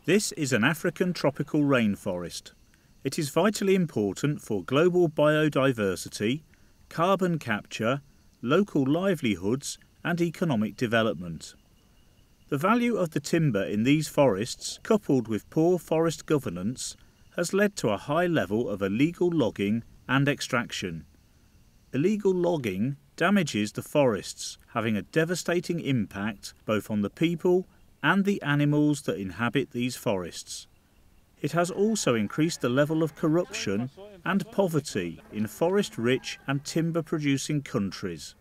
This is an African tropical rainforest. It is vitally important for global biodiversity, carbon capture, local livelihoods and economic development. The value of the timber in these forests, coupled with poor forest governance, has led to a high level of illegal logging and extraction. Illegal logging damages the forests, having a devastating impact both on the people and the animals that inhabit these forests. It has also increased the level of corruption and poverty in forest-rich and timber-producing countries.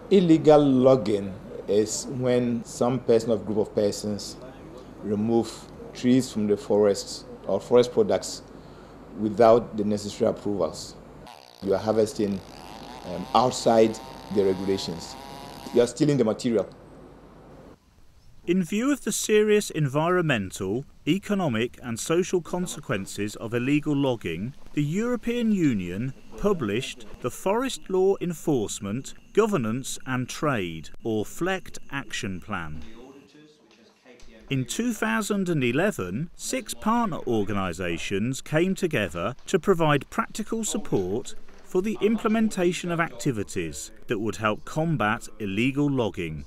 Illegal logging is when some person or group of persons remove trees from the forest or forest products without the necessary approvals. You are harvesting outside the regulations. You are stealing the material. In view of the serious environmental, economic and social consequences of illegal logging, the European Union published the Forest Law Enforcement, Governance and Trade, or FLEGT Action Plan. In 2011, 6 partner organisations came together to provide practical support for the implementation of activities that would help combat illegal logging.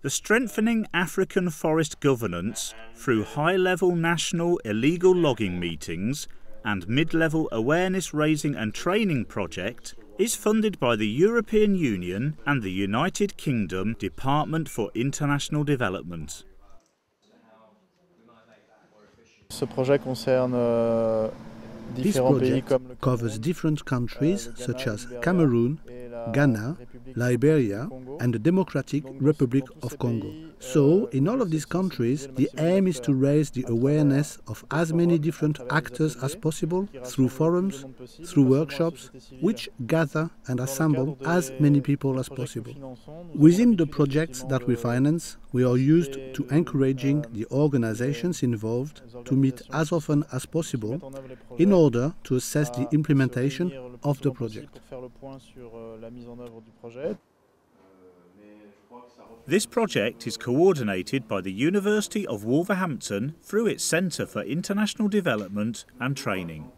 The Strengthening African Forest Governance through high-level national illegal logging meetings and mid-level awareness raising and training project is funded by the European Union and the United Kingdom Department for International Development. Ce projet concerne This project covers different countries such as Cameroon, Ghana, Liberia and the Democratic Republic of Congo. So, in all of these countries, the aim is to raise the awareness of as many different actors as possible through forums, through workshops, which gather and assemble as many people as possible. Within the projects that we finance, we are used to encouraging the organizations involved to meet as often as possible in order to assess the implementation of the project. This project is coordinated by the University of Wolverhampton through its Centre for International Development and Training.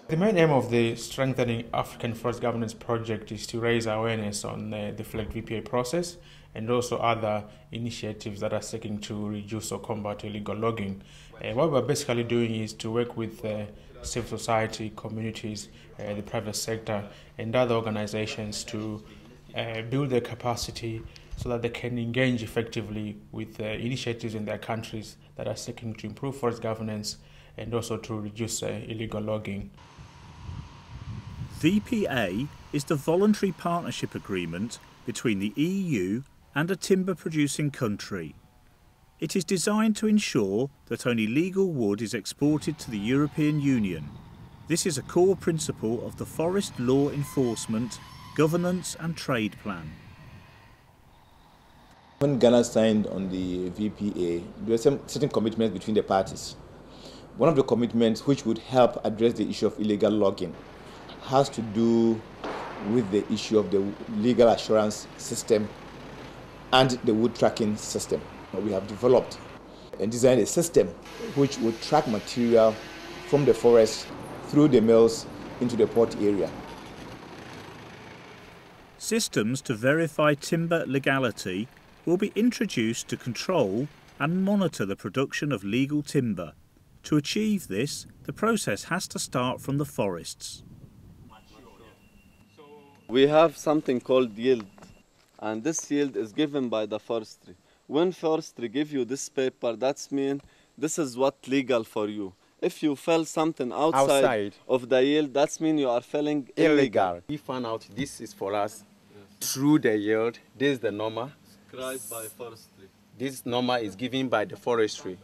The main aim of the Strengthening African Forest Governance project is to raise awareness on the FLEGT VPA process and also other initiatives that are seeking to reduce or combat illegal logging. What we're basically doing is to work with civil society, communities, the private sector and other organizations to build their capacity so that they can engage effectively with initiatives in their countries that are seeking to improve forest governance and also to reduce illegal logging. VPA is the voluntary partnership agreement between the EU and a timber-producing country. It is designed to ensure that only legal wood is exported to the European Union. This is a core principle of the Forest Law Enforcement, Governance and Trade Plan. When Ghana signed on the VPA, there were some certain commitments between the parties. One of the commitments which would help address the issue of illegal logging has to do with the issue of the legal assurance system and the wood tracking system. We have developed and designed a system which would track material from the forest through the mills into the port area. Systems to verify timber legality will be introduced to control and monitor the production of legal timber. To achieve this, the process has to start from the forests. We have something called yield, and this yield is given by the forestry. When forestry give you this paper, that means this is what legal for you. If you fell something outside of the yield, that means you are felling illegal. We found out this is for us through the yield. This is the norma. Prescribed by forestry. This norma is given by the forestry.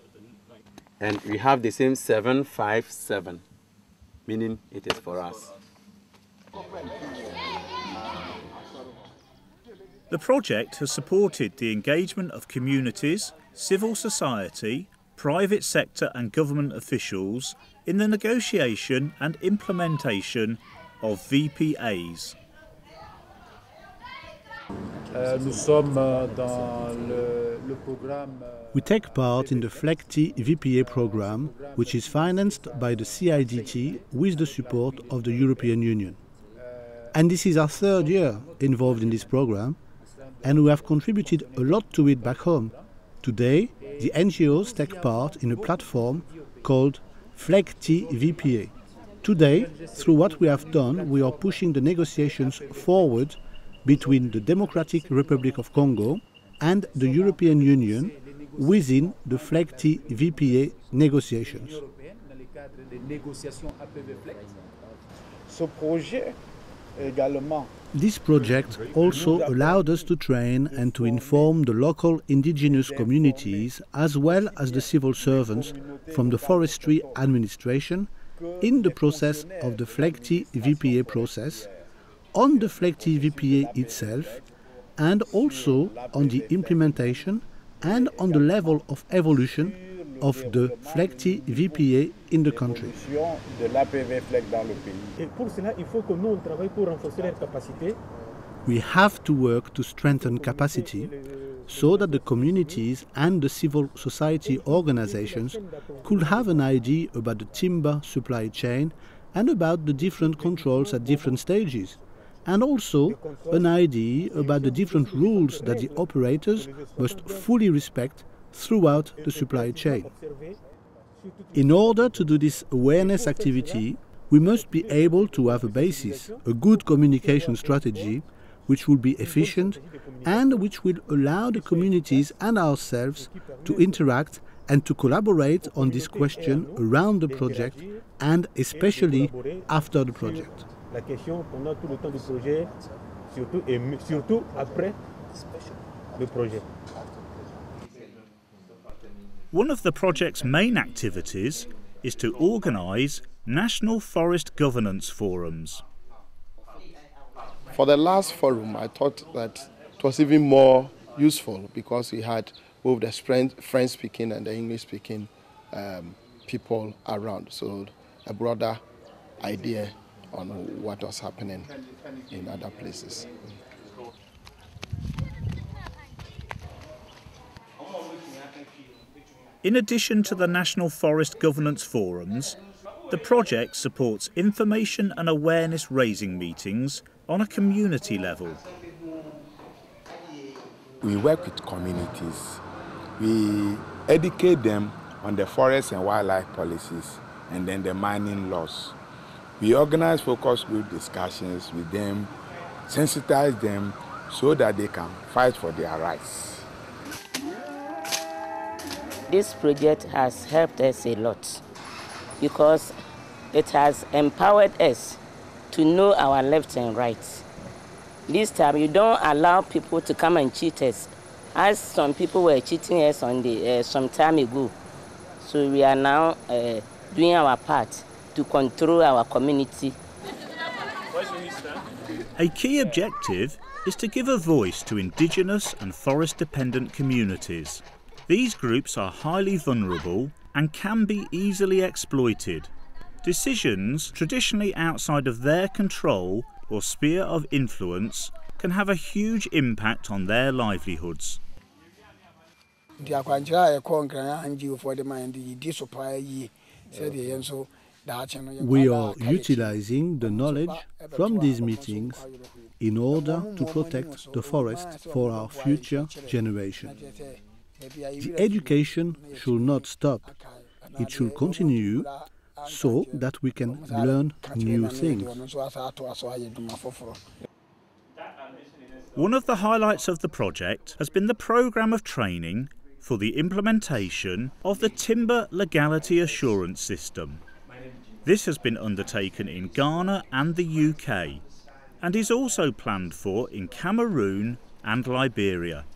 And we have the same 757, meaning it is for us. The project has supported the engagement of communities, civil society, private sector and government officials in the negotiation and implementation of VPAs. Nous sommes dans le We take part in the FLEG TVPA program, which is financed by the CIDT with the support of the European Union. And this is our third year involved in this program, and we have contributed a lot to it back home. Today, the NGOs take part in a platform called FLEG TVPA. Today, through what we have done, we are pushing the negotiations forward between the Democratic Republic of Congo and the European Union within the FLEG TVPA negotiations. This project also allowed us to train and to inform the local indigenous communities as well as the civil servants from the forestry administration in the process of the FLEG TVPA process, on the FLEG TVPA itself, and also on the implementation and on the level of evolution of the FLEG TVPA in the country. We have to work to strengthen capacity so that the communities and the civil society organizations could have an idea about the timber supply chain and about the different controls at different stages, and also an idea about the different rules that the operators must fully respect throughout the supply chain. In order to do this awareness activity, we must be able to have a basis, a good communication strategy, which will be efficient and which will allow the communities and ourselves to interact and to collaborate on this question around the project and especially after the project. One of the project's main activities is to organise national forest governance forums. For the last forum, I thought that it was even more useful because we had both the French-speaking and the English-speaking people around, so a broader idea on what was happening in other places. In addition to the National Forest Governance Forums, the project supports information and awareness raising meetings on a community level. We work with communities. We educate them on the forest and wildlife policies and then the mining laws. We organize focus group discussions with them, sensitize them so that they can fight for their rights. This project has helped us a lot because it has empowered us to know our left and right. This time, you don't allow people to come and cheat us, as some people were cheating us on some time ago. So we are now doing our part to control our community. A key objective is to give a voice to indigenous and forest-dependent communities. These groups are highly vulnerable and can be easily exploited. Decisions traditionally outside of their control or sphere of influence can have a huge impact on their livelihoods. We are utilizing the knowledge from these meetings in order to protect the forest for our future generation. The education should not stop. It should continue so that we can learn new things. One of the highlights of the project has been the programme of training for the implementation of the Timber Legality Assurance System. This has been undertaken in Ghana and the UK and is also planned for in Cameroon and Liberia.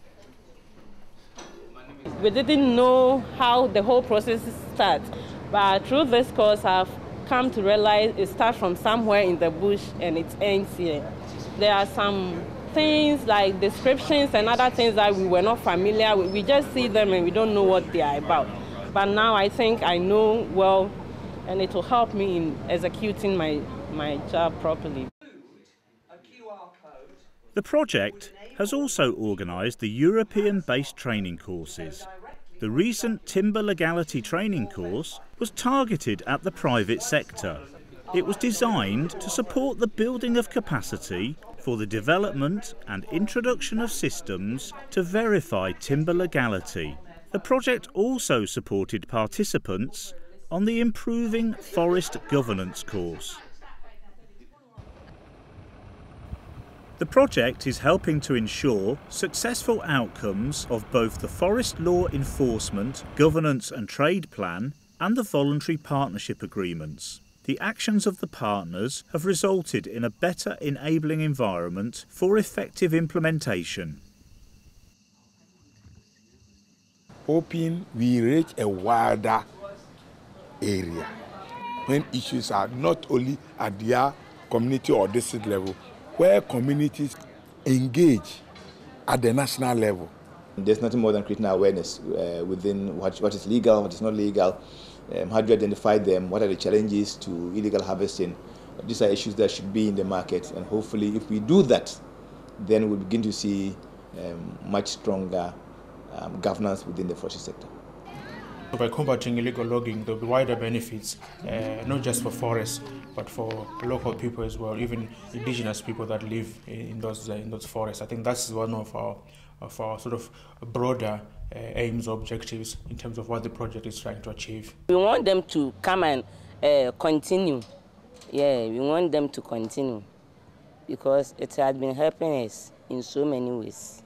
We didn't know how the whole process starts, but through this course I've come to realize it starts from somewhere in the bush and it ends here. There are some things like descriptions and other things that we were not familiar with. We just see them and we don't know what they are about. But now I think I know well, and it will help me in executing my job properly. The project has also organised the European-based training courses. The recent timber legality training course was targeted at the private sector. It was designed to support the building of capacity for the development and introduction of systems to verify timber legality. The project also supported participants on the Improving Forest Governance course. The project is helping to ensure successful outcomes of both the Forest Law Enforcement, Governance and Trade Plan and the Voluntary Partnership Agreements. The actions of the partners have resulted in a better enabling environment for effective implementation. Hoping we reach a wider area when issues are not only at their community or district level, where communities engage at the national level. There's nothing more than creating awareness within what is legal, what is not legal, how do you identify them, what are the challenges to illegal harvesting. These are issues that should be in the market, and hopefully if we do that, then we'll begin to see much stronger governance within the forestry sector. By combating illegal logging, there will be wider benefits, not just for forests, but for local people as well, even indigenous people that live in those forests. I think that's one of our sort of broader aims or objectives in terms of what the project is trying to achieve. We want them to come and continue. Yeah, we want them to continue because it has been helping us in so many ways.